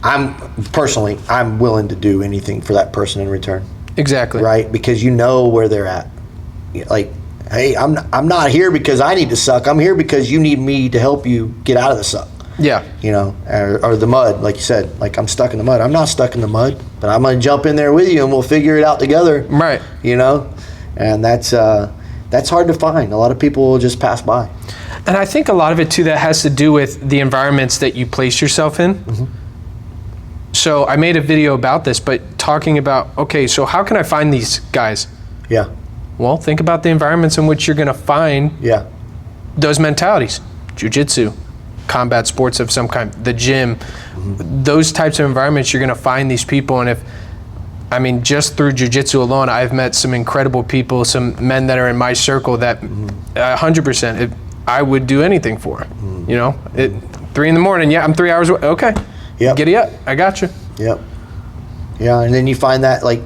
I'm willing to do anything for that person in return. Exactly. Right? Because you know where they're at. Like, hey, I'm not here because I need to suck. I'm here because you need me to help you get out of the suck. Yeah. You know, or the mud, like you said. Like, I'm stuck in the mud. I'm not stuck in the mud, but I'm going to jump in there with you and we'll figure it out together. Right. You know? And that's hard to find. A lot of people will just pass by. And I think a lot of it, too, that has to do with the environments that you place yourself in. Mm-hmm. So I made a video about this, but talking about, okay, so how can I find these guys? Yeah. Well, think about the environments in which you're going to find those mentalities. Jiu-jitsu, combat sports of some kind, the gym, those types of environments, you're going to find these people. And just through jiu-jitsu alone, I've met some incredible people, some men that are in my circle that 100% I would do anything for. You know, 3 in the morning, I'm 3 hours away. Okay. Yep. Giddy up. I got you. Yep. Yeah, and then you find that, like,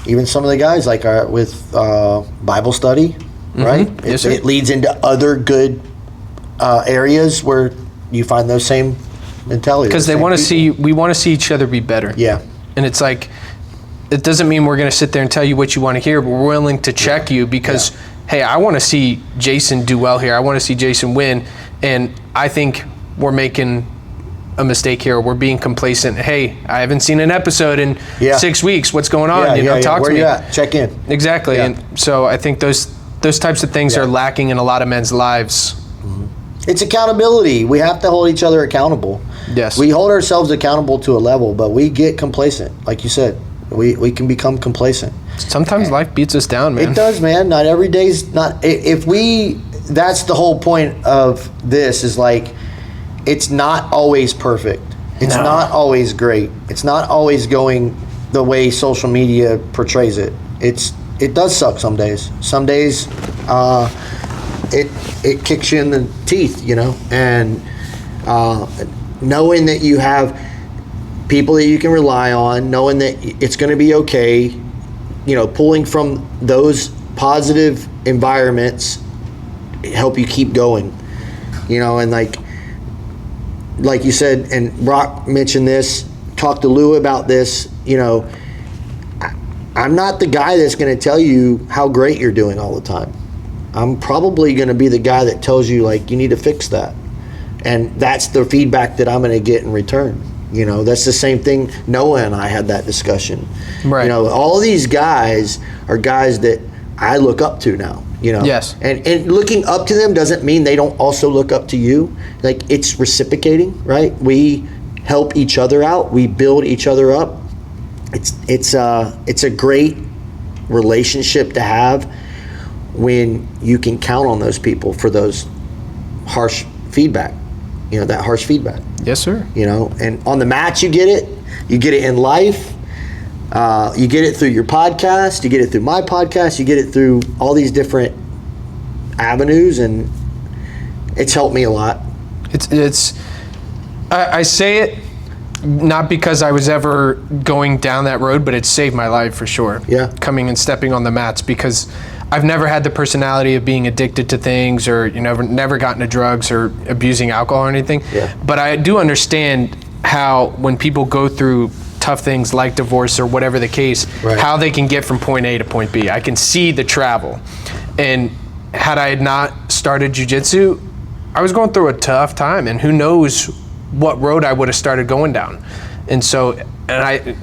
even some of the guys, like, with Bible study, right? It leads into other good areas where you find those same mentality. Because they want to we want to see each other be better. Yeah. And it's like, it doesn't mean we're going to sit there and tell you what you want to hear, but we're willing to check you because, hey, I want to see Jason do well here. I want to see Jason win. And I think we're making a mistake here. We're being complacent. Hey, I haven't seen an episode in 6 weeks. What's going on? Talk to me. Where you at? Check in. Exactly. Yeah. And so I think those types of things are lacking in a lot of men's lives. It's accountability. We have to hold each other accountable. Yes. We hold ourselves accountable to a level, but we get complacent. Like you said, we can become complacent. Sometimes life beats us down, man. It does, man. Not every day's not. That's the whole point of this is like, it's not always perfect. It's not always great. It's not always going the way social media portrays it. It does suck some days. Some days, it kicks you in the teeth, and knowing that you have people that you can rely on, knowing that it's going to be okay, pulling from those positive environments help you keep going, and like you said, and Brock mentioned this, talk to Lou about this, I'm not the guy that's going to tell you how great you're doing all the time. I'm probably going to be the guy that tells you, you need to fix that. And that's the feedback that I'm going to get in return. That's the same thing. Noah and I had that discussion. Right. All of these guys are guys that I look up to now. Yes. And looking up to them doesn't mean they don't also look up to you. It's reciprocating, right? We help each other out. We build each other up. It's a great relationship to have when you can count on those people for those harsh feedback. That harsh feedback. Yes, sir. And on the match you get it in life. You get it through your podcast, you get it through my podcast, you get it through all these different avenues, and it's helped me a lot. I say it not because I was ever going down that road, but it saved my life for sure. Yeah. Coming and stepping on the mats, because I've never had the personality of being addicted to things, or never gotten to drugs or abusing alcohol or anything. Yeah. But I do understand how when people go through tough things like divorce or whatever the case, how they can get from point A to point B. I can see the travel. And had I not started jiu-jitsu, I was going through a tough time, and who knows what road I would have started going down. And so,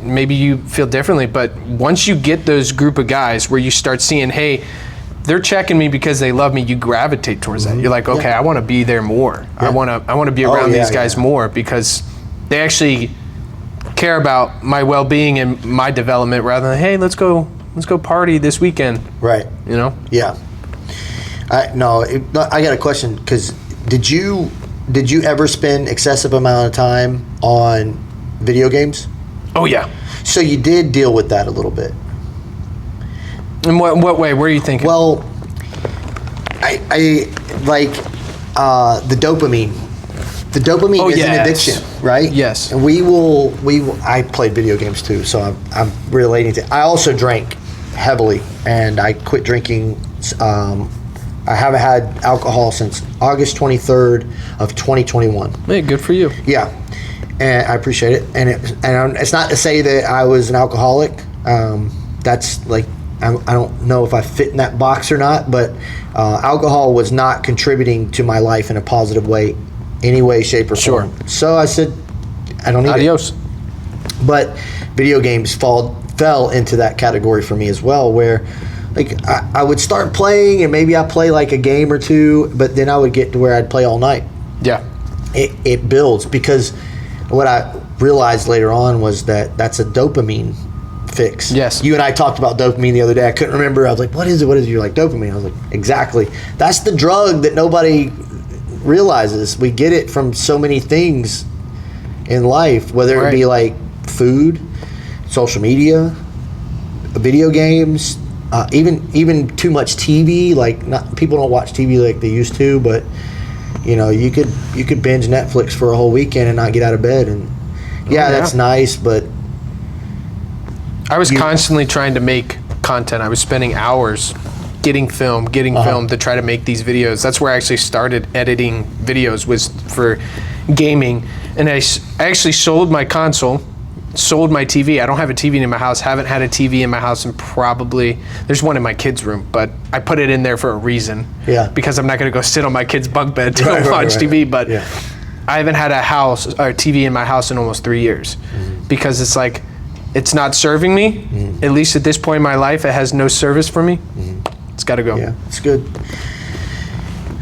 maybe you feel differently, but once you get those group of guys where you start seeing, hey, they're checking me because they love me, you gravitate towards that. You're like, okay, I want to be there more. I want to be around these guys more, because they actually care about my well-being and my development, rather than, hey, let's go party this weekend. Right. Yeah. I got a question, because did you ever spend excessive amount of time on video games? Oh yeah. So you did deal with that a little bit. In what way? Where are you thinking? Well, I like the dopamine. The dopamine is an addiction, right? Yes. And I played video games too, so I'm relating to. I also drank heavily, and I quit drinking. I haven't had alcohol since August 23rd of 2021. Hey, good for you. Yeah, and I appreciate it. And it's not to say that I was an alcoholic. That's I don't know if I fit in that box or not, but alcohol was not contributing to my life in a positive way, any way, shape, or form. So I said, I don't need Adios. it. But video games fell into that category for me as well, where I would start playing, and maybe I play a game or two, but then I would get to where I'd play all night. Yeah. It builds, because what I realized later on was that that's a dopamine fix. Yes. You and I talked about dopamine the other day. I couldn't remember. I was like, what is it? You're like, dopamine. I was like, exactly. That's the drug that nobody realizes. We get it from so many things in life, whether it be food, social media, video games, even too much TV. People don't watch TV like they used to, but you could binge Netflix for a whole weekend and not get out of bed, and that's nice, but I was constantly trying to make content. I was spending hours getting film to try to make these videos. That's where I actually started editing videos, was for gaming. And I actually sold my console, sold my TV. I don't have a TV in my house, haven't had a TV in my house in probably, there's one in my kids' room, but I put it in there for a reason. Yeah. Because I'm not gonna go sit on my kid's bunk bed to watch TV, but Yeah. I haven't had a house or TV in my house in almost 3 years, because it's like, it's not serving me. At least at this point in my life, it has no service for me. It's gotta go. Yeah, it's good.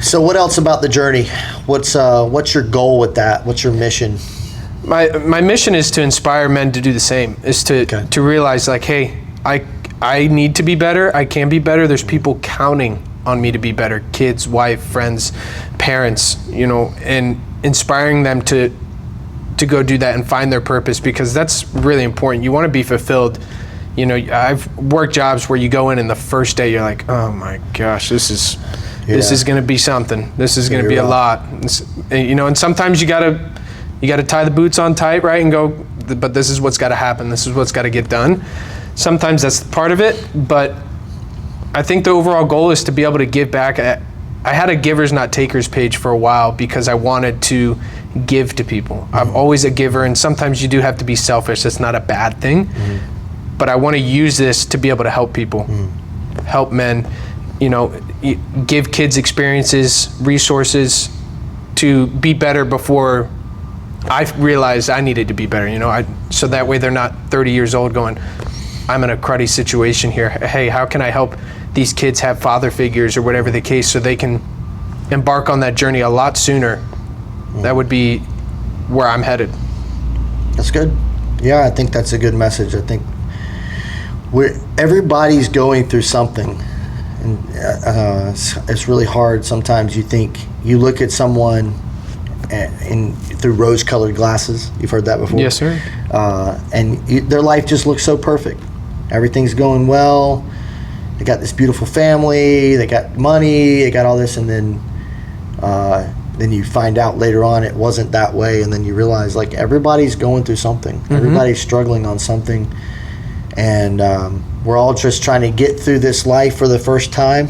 So what else about the journey? What's your goal with that? What's your mission? My mission is to inspire men to do the same, is to realize, like, hey, I need to be better, I can be better, there's people counting on me to be better, kids, wife, friends, parents, you know, and inspiring them to go do that and find their purpose, because that's really important. You want to be fulfilled. You know, I've worked jobs where you go in and the first day you're like, oh my gosh, this is going to be something. This is going to be a lot. You know, and sometimes you got to tie the boots on tight, right, and go, but this is what's got to happen. This is what's got to get done. Sometimes that's part of it, but I think the overall goal is to be able to give back. I had a givers not takers page for a while because I wanted to give to people. I'm always a giver, and sometimes you do have to be selfish. That's not a bad thing, but I want to use this to be able to help people, help men, you know, give kids experiences, resources to be better before I realized I needed to be better, you know, so that way they're not 30 years old going, I'm in a cruddy situation here. Hey, how can I help these kids have father figures or whatever the case, so they can embark on that journey a lot sooner? That would be where I'm headed. That's good. Yeah, I think that's a good message. I think everybody's going through something, and it's really hard. Sometimes you look at someone through rose-colored glasses. You've heard that before? Yes, sir. And their life just looks so perfect. Everything's going well. They got this beautiful family. They got money. They got all this, and then you find out later on it wasn't that way, and then you realize, like, everybody's going through something. Everybody's struggling on something, and we're all just trying to get through this life for the first time.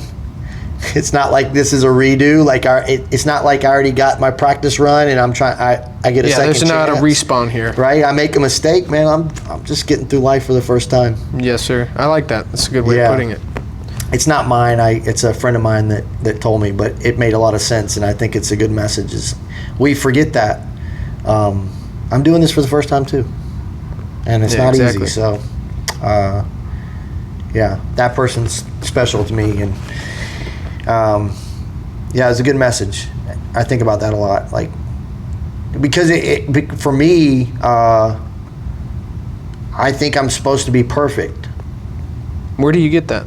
It's not like this is a redo. Like it's not like I already got my practice run and I'm trying. I get a second chance. There's not a respawn here, right? I make a mistake, man. I'm just getting through life for the first time. Yes, sir. I like that. That's a good way of putting it. It's not mine. It's a friend of mine that told me, but it made a lot of sense, and I think it's a good message. We forget that. I'm doing this for the first time too, and it's not easy. So, that person's special to me, and it's a good message. I think about that a lot, like, because for me, I think I'm supposed to be perfect. Where do you get that?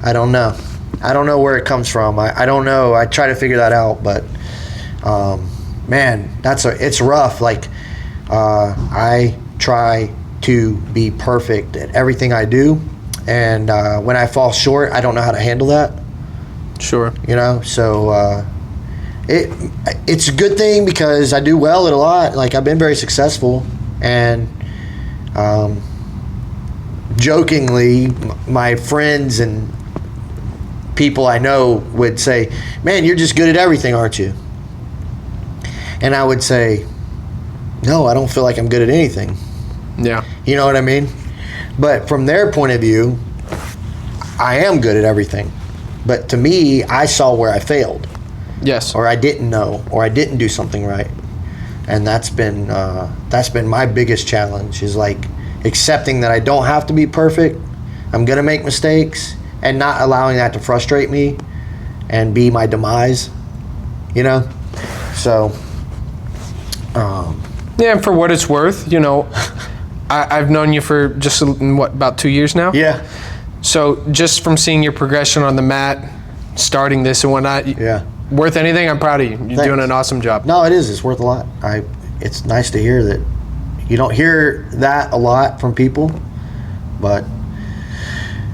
I don't know. I don't know where it comes from. I don't know. I try to figure that out, but man, it's rough. Like, I try to be perfect at everything I do, and when I fall short, I don't know how to handle that. Sure. You know, so it's a good thing because I do well at a lot. Like, I've been very successful, and jokingly, my friends and people I know would say, man, you're just good at everything, aren't you? And I would say, no, I don't feel like I'm good at anything. Yeah. You know what I mean? But from their point of view, I am good at everything. But to me, I saw where I failed. Yes. Or I didn't know, or I didn't do something right. And that's been my biggest challenge, is like accepting that I don't have to be perfect. I'm gonna make mistakes, and not allowing that to frustrate me and be my demise, you know? So, yeah, and for what it's worth, you know, I've known you for just, about 2 years now? Yeah. So just from seeing your progression on the mat, starting this and whatnot, worth anything, I'm proud of you. You're doing an awesome job. No, it is. It's worth a lot. It's nice to hear that. You don't hear that a lot from people, but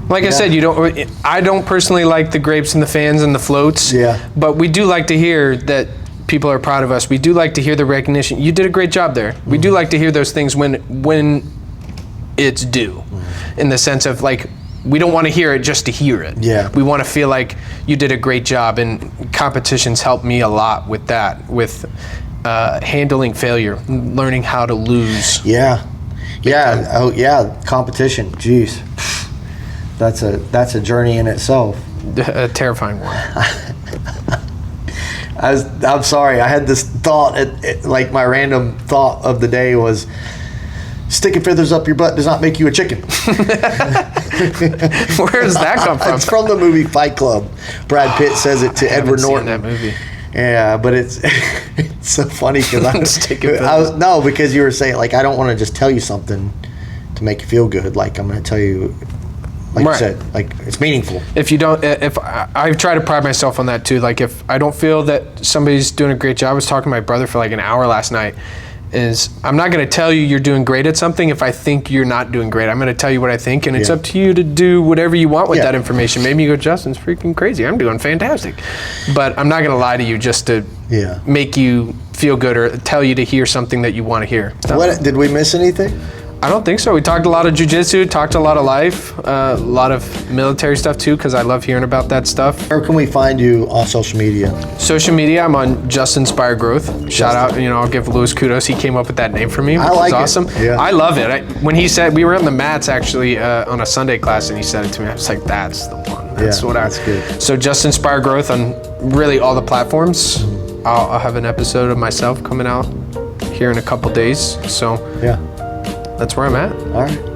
like I said, I don't personally like the grapes and the fans and the floats. Yeah. But we do like to hear that people are proud of us. We do like to hear the recognition. You did a great job there. We do like to hear those things when it's due, in the sense of, like, we don't want to hear it just to hear it. Yeah. We want to feel like you did a great job, and competitions helped me a lot with that, with handling failure, learning how to lose. Yeah. Yeah. Oh, yeah. Competition. Jeez. That's a journey in itself. A terrifying one. I'm sorry. I had this thought, like my random thought of the day was, sticking feathers up your butt does not make you a chicken. Where does that come from? It's from the movie Fight Club. Brad Pitt says it to Edward Norton. That movie. Yeah, but it's so funny because because you were saying, like, I don't want to just tell you something to make you feel good. Like, I'm going to tell you, like you said, like, it's meaningful. If you don't, if I try to pride myself on that too. Like, if I don't feel that somebody's doing a great job, I was talking to my brother for like an hour last night. I'm not going to tell you you're doing great at something if I think you're not doing great. I'm going to tell you what I think, and it's up to you to do whatever you want with that information. Maybe you go, Justin's freaking crazy. I'm doing fantastic. But I'm not going to lie to you just to make you feel good or tell you to hear something that you want to hear. Did we miss anything? I don't think so. We talked a lot of jiu-jitsu, talked a lot of life, a lot of military stuff too, because I love hearing about that stuff. Where can we find you on social media? Social media, I'm on Just Inspire Growth. Shout out, I'll give Lewis kudos. He came up with that name for me, which is awesome. Yeah. I love it. When he said, we were on the mats actually on a Sunday class, and he said it to me, I was like, that's the one. That's good. So Just Inspire Growth on really all the platforms. I'll have an episode of myself coming out here in a couple days. So yeah. That's where I'm at. All right.